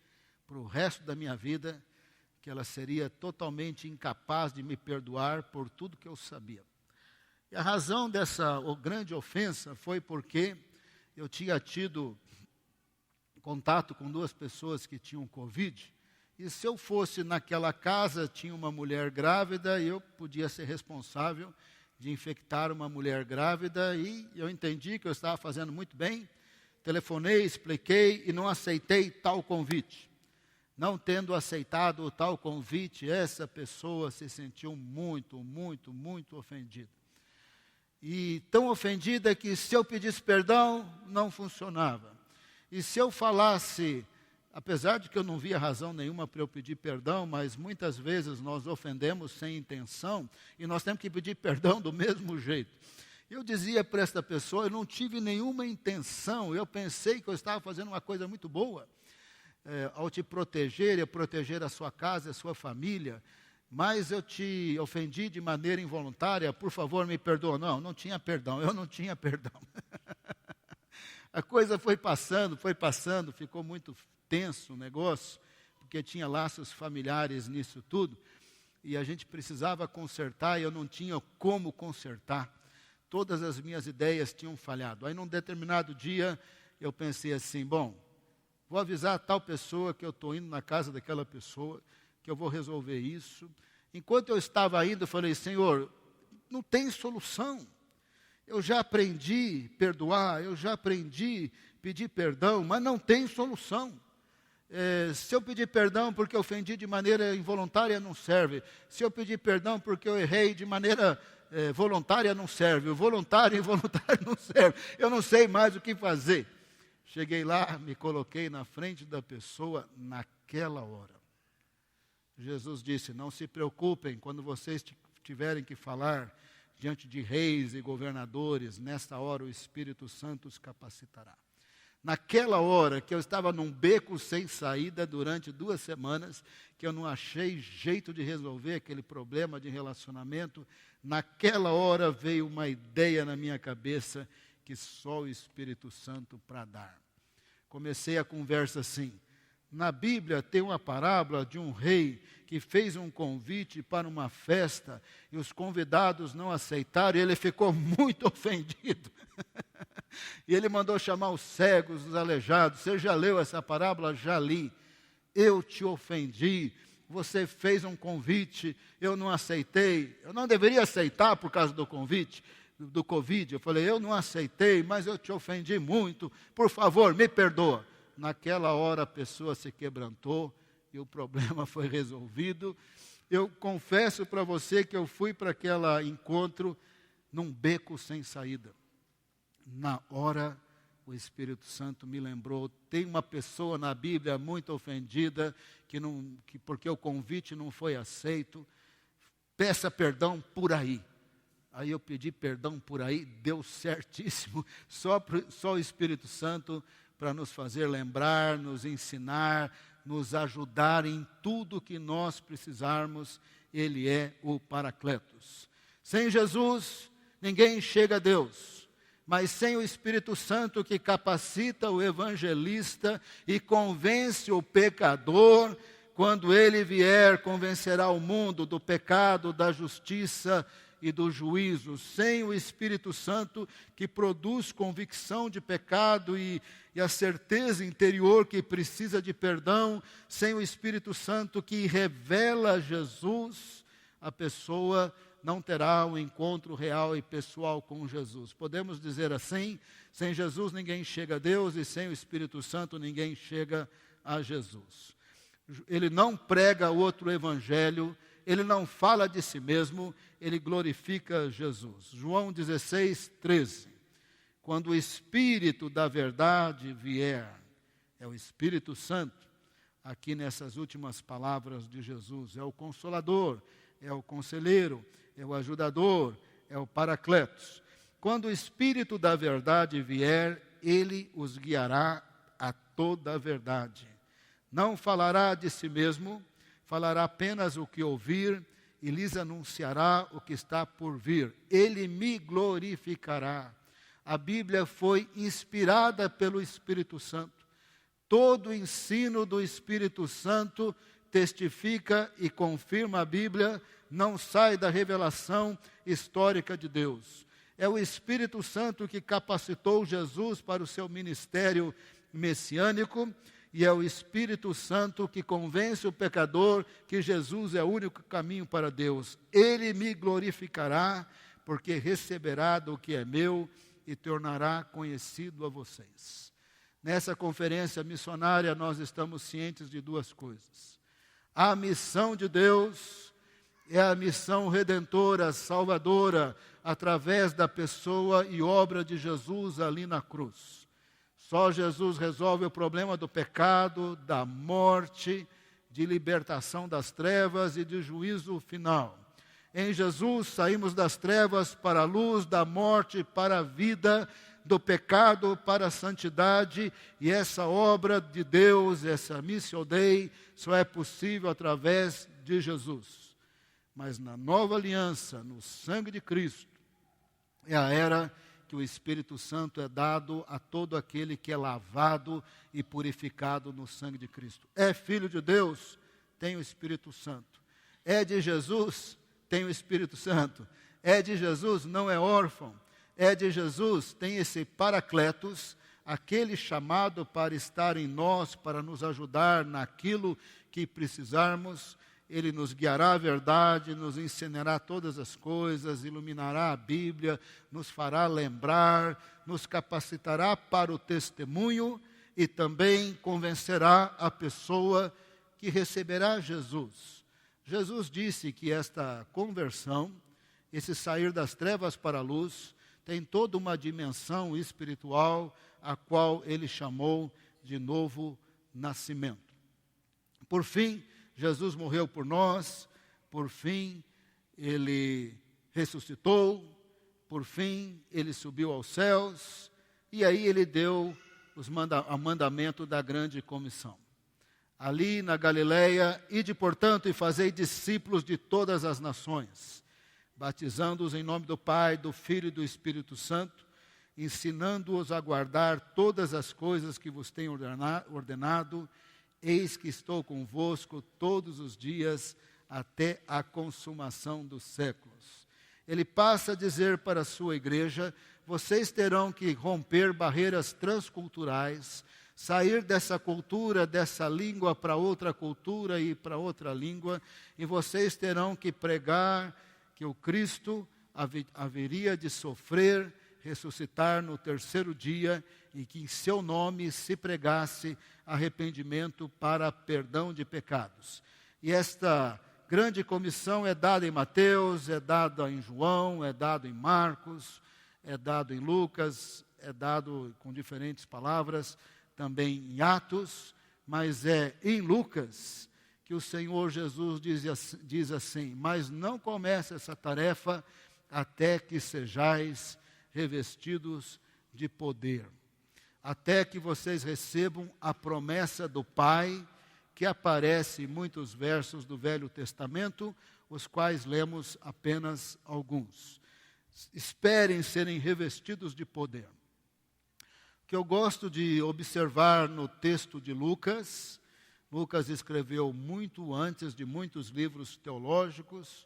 para o resto da minha vida, que ela seria totalmente incapaz de me perdoar por tudo que eu sabia. E a razão dessa grande ofensa foi porque eu tinha tido contato com 2 pessoas que tinham Covid, e se eu fosse naquela casa, tinha uma mulher grávida, e eu podia ser responsável de infectar uma mulher grávida, e eu entendi que eu estava fazendo muito bem, telefonei, expliquei e não aceitei tal convite. Não tendo aceitado o tal convite, essa pessoa se sentiu muito, muito, muito ofendida. E tão ofendida que se eu pedisse perdão, não funcionava. E se eu falasse, apesar de que eu não via razão nenhuma para eu pedir perdão, mas muitas vezes nós ofendemos sem intenção, e nós temos que pedir perdão do mesmo jeito. Eu dizia para esta pessoa, eu não tive nenhuma intenção, eu pensei que eu estava fazendo uma coisa muito boa, ao te proteger, e proteger a sua casa, a sua família, mas eu te ofendi de maneira involuntária, por favor me perdoa. Não tinha perdão, eu não tinha perdão. A coisa foi passando, ficou muito tenso o negócio, porque tinha laços familiares nisso tudo, e a gente precisava consertar, e eu não tinha como consertar. Todas as minhas ideias tinham falhado. Aí, num determinado dia, eu pensei assim, bom, vou avisar a tal pessoa que eu estou indo na casa daquela pessoa, que eu vou resolver isso. Enquanto eu estava indo, eu falei, Senhor, não tem solução. Eu já aprendi a perdoar, eu já aprendi a pedir perdão, mas não tem solução. Se eu pedir perdão porque eu ofendi de maneira involuntária, não serve. Se eu pedir perdão porque eu errei de maneira voluntária, não serve. O voluntário e involuntário não serve. Eu não sei mais o que fazer. Cheguei lá, me coloquei na frente da pessoa naquela hora. Jesus disse, não se preocupem quando vocês tiverem que falar diante de reis e governadores, nesta hora o Espírito Santo os capacitará. Naquela hora que eu estava num beco sem saída durante 2 semanas, que eu não achei jeito de resolver aquele problema de relacionamento, naquela hora veio uma ideia na minha cabeça que só o Espírito Santo para dar. Comecei a conversa assim. Na Bíblia tem uma parábola de um rei que fez um convite para uma festa e os convidados não aceitaram e ele ficou muito ofendido. E ele mandou chamar os cegos, os aleijados. Você já leu essa parábola? Já li. Eu te ofendi, você fez um convite, eu não aceitei. Eu não deveria aceitar por causa do convite, do Covid. Eu falei, eu não aceitei, mas eu te ofendi muito. Por favor, me perdoa. Naquela hora a pessoa se quebrantou e o problema foi resolvido. Eu confesso para você que eu fui para aquele encontro num beco sem saída. Na hora o Espírito Santo me lembrou, tem uma pessoa na Bíblia muito ofendida, que porque o convite não foi aceito, peça perdão por aí. Aí eu pedi perdão por aí, deu certíssimo, só o Espírito Santo para nos fazer lembrar, nos ensinar, nos ajudar em tudo que nós precisarmos. Ele é o Paracletos. Sem Jesus, ninguém chega a Deus. Mas sem o Espírito Santo que capacita o evangelista e convence o pecador, quando ele vier, convencerá o mundo do pecado, da justiça e do juízo. Sem o Espírito Santo que produz convicção de pecado e a certeza interior que precisa de perdão, sem o Espírito Santo que revela Jesus, a pessoa não terá um encontro real e pessoal com Jesus. Podemos dizer assim, sem Jesus ninguém chega a Deus e sem o Espírito Santo ninguém chega a Jesus. Ele não prega outro evangelho, ele não fala de si mesmo, ele glorifica Jesus. João 16, 13. quando o Espírito da verdade vier, é o Espírito Santo, aqui nessas últimas palavras de Jesus, é o Consolador, é o Conselheiro, é o Ajudador, é o Paracletos. Quando o Espírito da verdade vier, ele os guiará a toda a verdade. Não falará de si mesmo, falará apenas o que ouvir e lhes anunciará o que está por vir. Ele me glorificará. A Bíblia foi inspirada pelo Espírito Santo. Todo o ensino do Espírito Santo testifica e confirma a Bíblia, não sai da revelação histórica de Deus. É o Espírito Santo que capacitou Jesus para o seu ministério messiânico, e é o Espírito Santo que convence o pecador que Jesus é o único caminho para Deus. Ele me glorificará, porque receberá do que é meu e tornará conhecido a vocês. Nessa conferência missionária, nós estamos cientes de duas coisas. A missão de Deus é a missão redentora, salvadora, através da pessoa e obra de Jesus ali na cruz. Só Jesus resolve o problema do pecado, da morte, de libertação das trevas e de juízo final. Em Jesus saímos das trevas para a luz, da morte para a vida, do pecado para a santidade, e essa obra de Deus, essa Missio Dei, só é possível através de Jesus. Mas na nova aliança, no sangue de Cristo, é a era que o Espírito Santo é dado a todo aquele que é lavado e purificado no sangue de Cristo. É filho de Deus, tem o Espírito Santo. É de Jesus, tem o Espírito Santo. É de Jesus, não é órfão. É de Jesus, tem esse Paracletos, aquele chamado para estar em nós, para nos ajudar naquilo que precisarmos. Ele nos guiará à verdade, nos ensinará todas as coisas, iluminará a Bíblia, nos fará lembrar, nos capacitará para o testemunho e também convencerá a pessoa que receberá Jesus. Jesus disse que esta conversão, esse sair das trevas para a luz, tem toda uma dimensão espiritual, a qual ele chamou de novo nascimento. Por fim, Jesus morreu por nós, por fim, ele ressuscitou, por fim, ele subiu aos céus, e aí ele deu o mandamento da grande comissão. Ali na Galileia, ide, portanto, e fazei discípulos de todas as nações, batizando-os em nome do Pai, do Filho e do Espírito Santo, ensinando-os a guardar todas as coisas que vos tenho ordenado. Eis que estou convosco todos os dias até a consumação dos séculos. Ele passa a dizer para a sua igreja: vocês terão que romper barreiras transculturais, sair dessa cultura, dessa língua para outra cultura e para outra língua, e vocês terão que pregar que o Cristo haveria de sofrer, ressuscitar no terceiro dia, e que em seu nome se pregasse arrependimento para perdão de pecados. E esta grande comissão é dada em Mateus, é dada em João, é dada em Marcos, é dado em Lucas, é dado com diferentes palavras, também em Atos, mas é em Lucas que o Senhor Jesus diz assim: mas não comece essa tarefa até que sejais revestidos de poder, até que vocês recebam a promessa do Pai, que aparece em muitos versos do Velho Testamento, os quais lemos apenas alguns. Esperem serem revestidos de poder. O que eu gosto de observar no texto de Lucas, Lucas escreveu muito antes de muitos livros teológicos,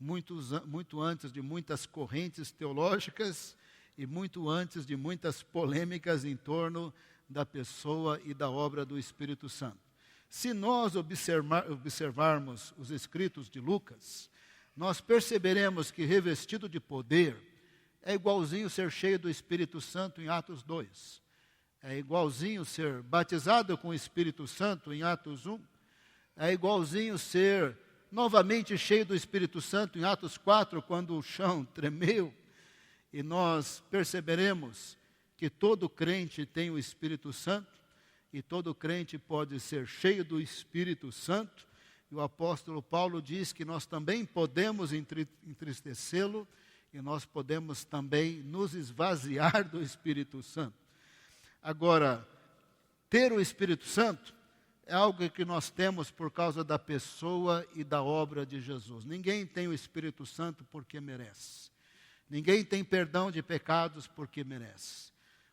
muito antes de muitas correntes teológicas e muito antes de muitas polêmicas em torno da pessoa e da obra do Espírito Santo. Se nós observarmos os escritos de Lucas, nós perceberemos que revestido de poder é igualzinho ser cheio do Espírito Santo em Atos 2. É igualzinho ser batizado com o Espírito Santo em Atos 1. É igualzinho ser novamente cheio do Espírito Santo em Atos 4, quando o chão tremeu. E nós perceberemos que todo crente tem o Espírito Santo, e todo crente pode ser cheio do Espírito Santo, e o apóstolo Paulo diz que nós também podemos entristecê-lo, e nós podemos também nos esvaziar do Espírito Santo. Agora, ter o Espírito Santo é algo que nós temos por causa da pessoa e da obra de Jesus. Ninguém tem o Espírito Santo porque merece. Ninguém tem perdão de pecados porque merece.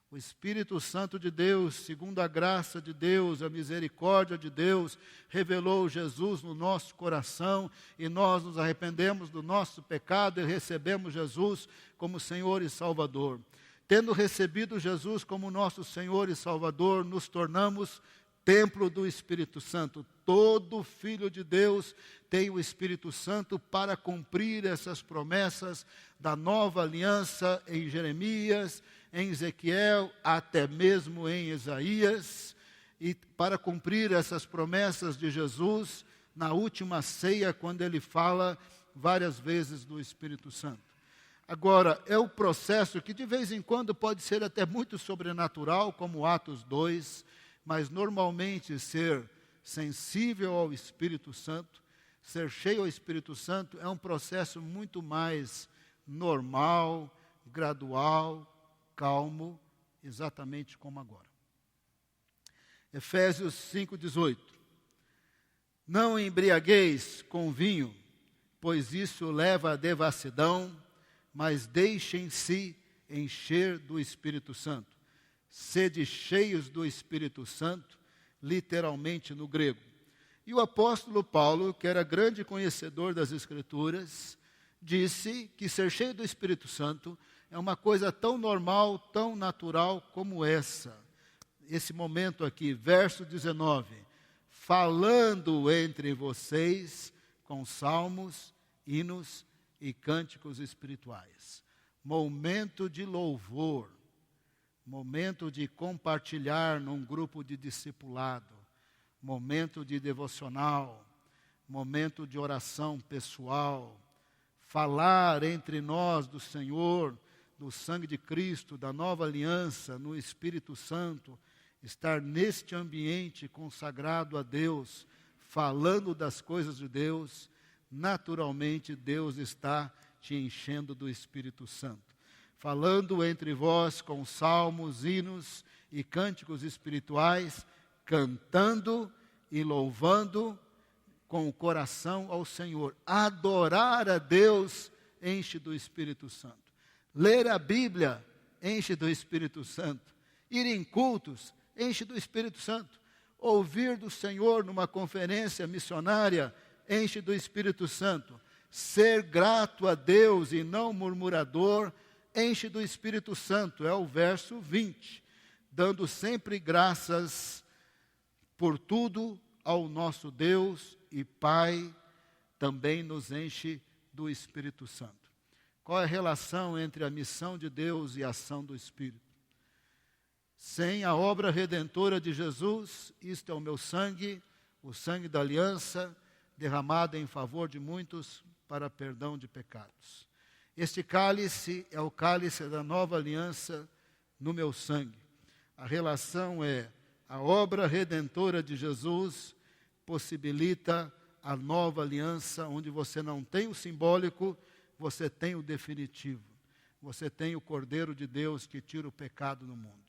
O Espírito Santo de Deus, segundo a graça de Deus, a misericórdia de Deus, revelou Jesus no nosso coração e nós nos arrependemos do nosso pecado e recebemos Jesus como Senhor e Salvador. Tendo recebido Jesus como nosso Senhor e Salvador, nos tornamos templo do Espírito Santo. Todo filho de Deus tem o Espírito Santo para cumprir essas promessas da nova aliança em Jeremias, em Ezequiel, até mesmo em Isaías, e para cumprir essas promessas de Jesus na última ceia, quando ele fala várias vezes do Espírito Santo. Agora, é o processo que de vez em quando pode ser até muito sobrenatural, como Atos 2, mas normalmente ser sensível ao Espírito Santo, ser cheio ao Espírito Santo, é um processo muito mais normal, gradual, calmo, exatamente como agora. Efésios 5,18. Não embriagueis com vinho, pois isso leva à devassidão, mas deixem-se encher do Espírito Santo. Sede cheios do Espírito Santo, literalmente no grego. E o apóstolo Paulo, que era grande conhecedor das Escrituras, disse que ser cheio do Espírito Santo é uma coisa tão normal, tão natural como essa. Esse momento aqui, verso 19. Falando entre vocês com salmos, hinos e cânticos espirituais. Momento de louvor. Momento de compartilhar num grupo de discipulado. Momento de devocional. Momento de oração pessoal. Falar entre nós do Senhor, do sangue de Cristo, da nova aliança, no Espírito Santo, estar neste ambiente consagrado a Deus, falando das coisas de Deus, naturalmente Deus está te enchendo do Espírito Santo. Falando entre vós com salmos, hinos e cânticos espirituais, cantando e louvando com o coração ao Senhor. Adorar a Deus enche do Espírito Santo. Ler a Bíblia enche do Espírito Santo. Ir em cultos enche do Espírito Santo. Ouvir do Senhor numa conferência missionária enche do Espírito Santo. Ser grato a Deus e não murmurador enche do Espírito Santo. É o verso 20. Dando sempre graças por tudo ao nosso Deus e Pai, também nos enche do Espírito Santo. Qual é a relação entre a missão de Deus e a ação do Espírito? Sem a obra redentora de Jesus, isto é o meu sangue, o sangue da aliança, derramado em favor de muitos para perdão de pecados. Este cálice é o cálice da nova aliança no meu sangue. A relação é a obra redentora de Jesus possibilita a nova aliança, onde você não tem o simbólico, você tem o definitivo. Você tem o Cordeiro de Deus que tira o pecado do mundo.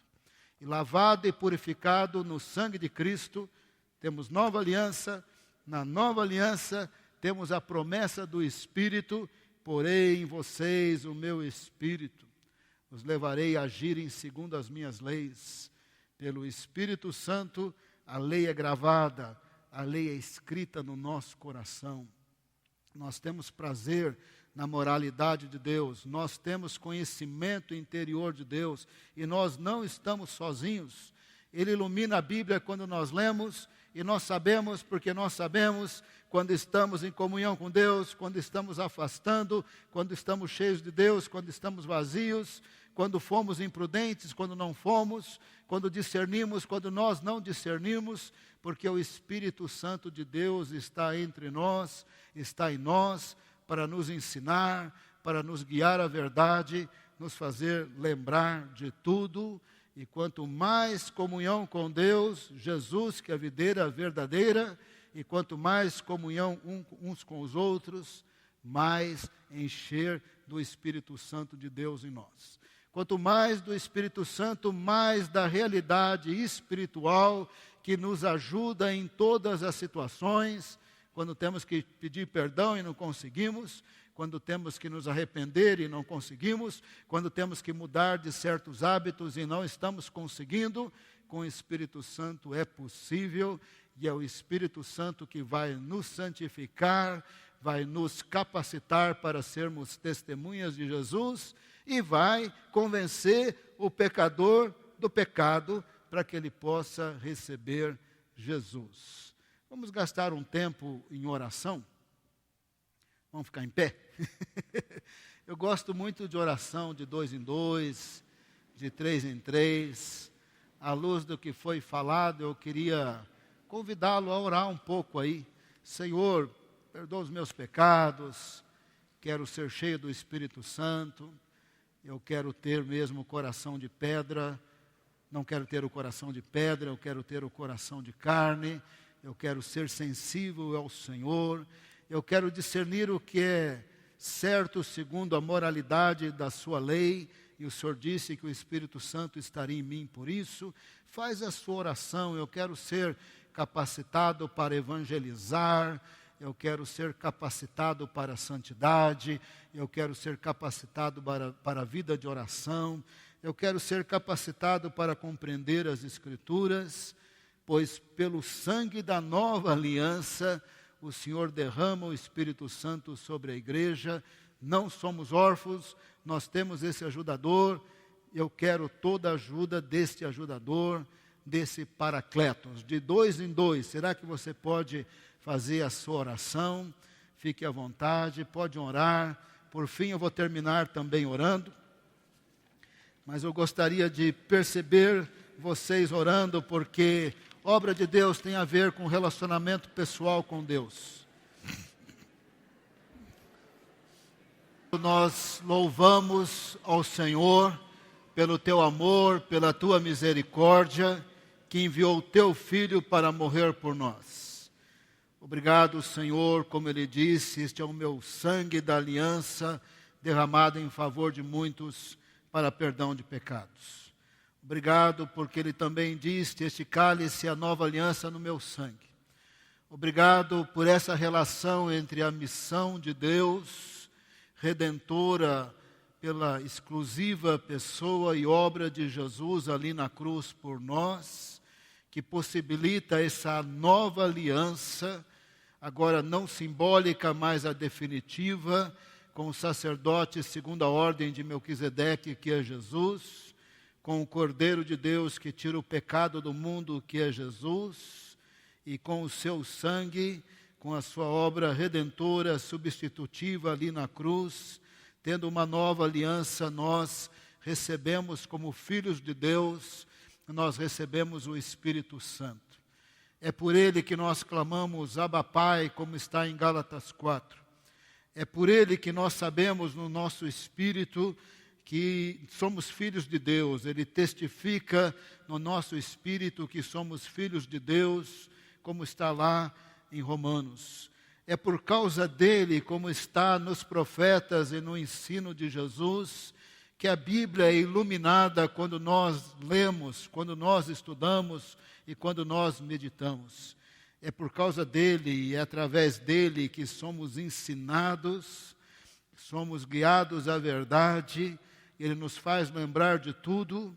E lavado e purificado no sangue de Cristo, temos nova aliança. Na nova aliança, temos a promessa do Espírito. Porei em vocês o meu Espírito. Os levarei a agirem segundo as minhas leis. Pelo Espírito Santo, a lei é gravada, a lei é escrita no nosso coração. Nós temos prazer na moralidade de Deus, nós temos conhecimento interior de Deus e nós não estamos sozinhos. Ele ilumina a Bíblia quando nós lemos e nós sabemos, porque nós sabemos quando estamos em comunhão com Deus, quando estamos afastando, quando estamos cheios de Deus, quando estamos vazios, quando fomos imprudentes, quando não fomos, quando discernimos, quando nós não discernimos, porque o Espírito Santo de Deus está entre nós, está em nós, para nos ensinar, para nos guiar à verdade, nos fazer lembrar de tudo. E quanto mais comunhão com Deus, Jesus, que é a videira verdadeira, e quanto mais comunhão uns com os outros, mais encher do Espírito Santo de Deus em nós. Quanto mais do Espírito Santo, mais da realidade espiritual que nos ajuda em todas as situações, quando temos que pedir perdão e não conseguimos, quando temos que nos arrepender e não conseguimos, quando temos que mudar de certos hábitos e não estamos conseguindo, com o Espírito Santo é possível, e é o Espírito Santo que vai nos santificar, vai nos capacitar para sermos testemunhas de Jesus e vai convencer o pecador do pecado para que ele possa receber Jesus. Vamos gastar um tempo em oração? Vamos ficar em pé? Eu gosto muito de oração de 2 em 2, de 3 em 3. À luz do que foi falado, eu queria convidá-lo a orar um pouco aí. Senhor, perdoa os meus pecados, quero ser cheio do Espírito Santo, eu quero ter mesmo o coração de pedra, não quero ter o coração de pedra, eu quero ter o coração de carne, eu quero ser sensível ao Senhor, eu quero discernir o que é certo segundo a moralidade da sua lei, e o Senhor disse que o Espírito Santo estaria em mim por isso. Faz a sua oração, eu quero ser capacitado para evangelizar, eu quero ser capacitado para a santidade, eu quero ser capacitado para a vida de oração, eu quero ser capacitado para compreender as Escrituras, pois pelo sangue da nova aliança, o Senhor derrama o Espírito Santo sobre a igreja, não somos órfãos, nós temos esse ajudador, eu quero toda a ajuda deste ajudador, desse Paracletos, de 2 em 2. Será que você pode fazer a sua oração? Fique à vontade, pode orar. Por fim, eu vou terminar também orando, mas eu gostaria de perceber vocês orando, porque obra de Deus tem a ver com relacionamento pessoal com Deus. Nós louvamos ao Senhor pelo teu amor, pela tua misericórdia, que enviou o teu Filho para morrer por nós. Obrigado, Senhor, como Ele disse, este é o meu sangue da aliança, derramado em favor de muitos para perdão de pecados. Obrigado porque Ele também disse, este cálice é a nova aliança no meu sangue. Obrigado por essa relação entre a missão de Deus, redentora, pela exclusiva pessoa e obra de Jesus ali na cruz por nós, que possibilita essa nova aliança, agora não simbólica, mas a definitiva, com o sacerdote segundo a ordem de Melquisedeque, que é Jesus, com o Cordeiro de Deus que tira o pecado do mundo, que é Jesus, e com o seu sangue, com a sua obra redentora, substitutiva ali na cruz, tendo uma nova aliança, nós recebemos como filhos de Deus, nós recebemos o Espírito Santo. É por Ele que nós clamamos, Abba Pai, como está em Gálatas 4. É por Ele que nós sabemos no nosso espírito que somos filhos de Deus. Ele testifica no nosso espírito que somos filhos de Deus, como está lá em Romanos. É por causa dele, como está nos profetas e no ensino de Jesus, que a Bíblia é iluminada quando nós lemos, quando nós estudamos e quando nós meditamos. É por causa dele e é através dele que somos ensinados, somos guiados à verdade, ele nos faz lembrar de tudo.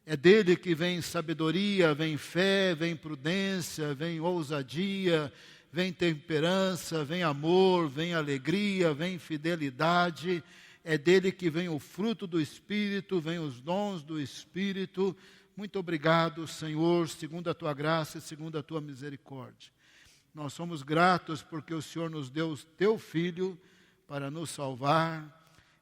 É dele que vem sabedoria, vem fé, vem prudência, vem ousadia, vem temperança, vem amor, vem alegria, vem fidelidade. É dele que vem o fruto do Espírito, vem os dons do Espírito. Muito obrigado, Senhor, segundo a tua graça e segundo a tua misericórdia. Nós somos gratos porque o Senhor nos deu o teu Filho para nos salvar,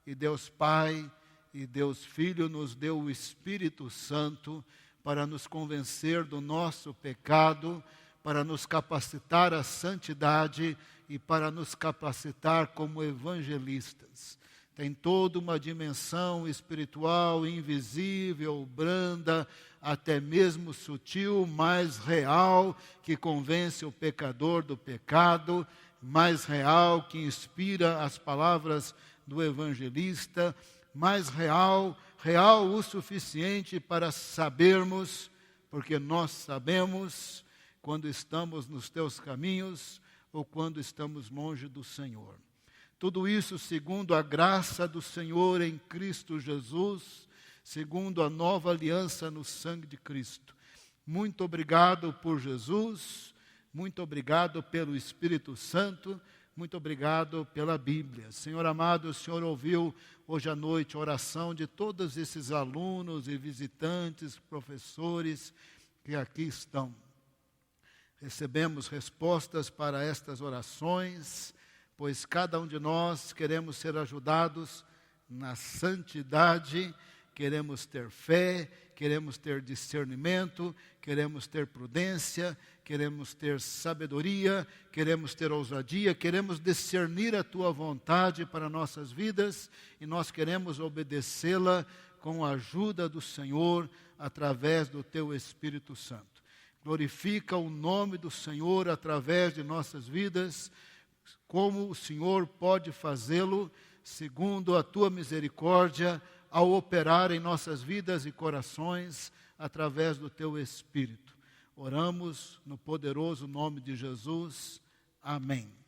e Deus Pai e Deus Filho nos deu o Espírito Santo para nos convencer do nosso pecado, para nos capacitar à santidade e para nos capacitar como evangelistas. tem toda uma dimensão espiritual, invisível, branda, até mesmo sutil, mais real, que convence o pecador do pecado, mais real, que inspira as palavras do evangelista, mais real o suficiente para sabermos, porque nós sabemos quando estamos nos teus caminhos ou quando estamos longe do Senhor. Tudo isso segundo a graça do Senhor em Cristo Jesus, segundo a nova aliança no sangue de Cristo. Muito obrigado por Jesus, muito obrigado pelo Espírito Santo, muito obrigado pela Bíblia. Senhor amado, o Senhor ouviu hoje à noite a oração de todos esses alunos e visitantes, professores que aqui estão. Recebemos respostas para estas orações, pois cada um de nós queremos ser ajudados na santidade, queremos ter fé, queremos ter discernimento, queremos ter prudência, queremos ter sabedoria, queremos ter ousadia, queremos discernir a Tua vontade para nossas vidas e nós queremos obedecê-la com a ajuda do Senhor através do Teu Espírito Santo. Glorifica o nome do Senhor através de nossas vidas, como o Senhor pode fazê-lo, segundo a Tua misericórdia, ao operar em nossas vidas e corações, através do Teu Espírito. Oramos no poderoso nome de Jesus. Amém.